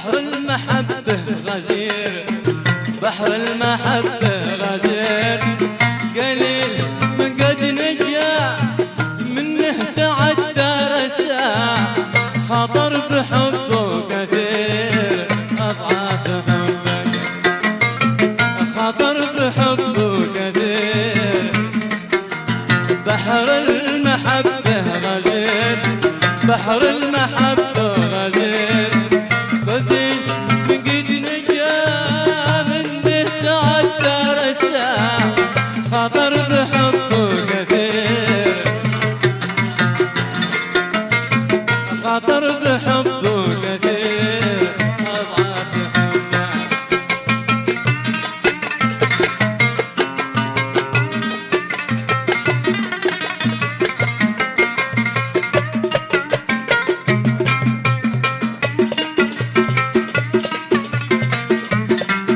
بحر المحبة غزير، بحر المحبة غزير، قليل من قد نجا منه تعدى رسا، خطر بحبه كثير أضعاف حبك، خطر بحبه كثير. بحر المحبة غزير، بحر المحبة غزير، بدي من قد نجا منه تعدى رسا، خطر بحبه كثير، خطر بحبه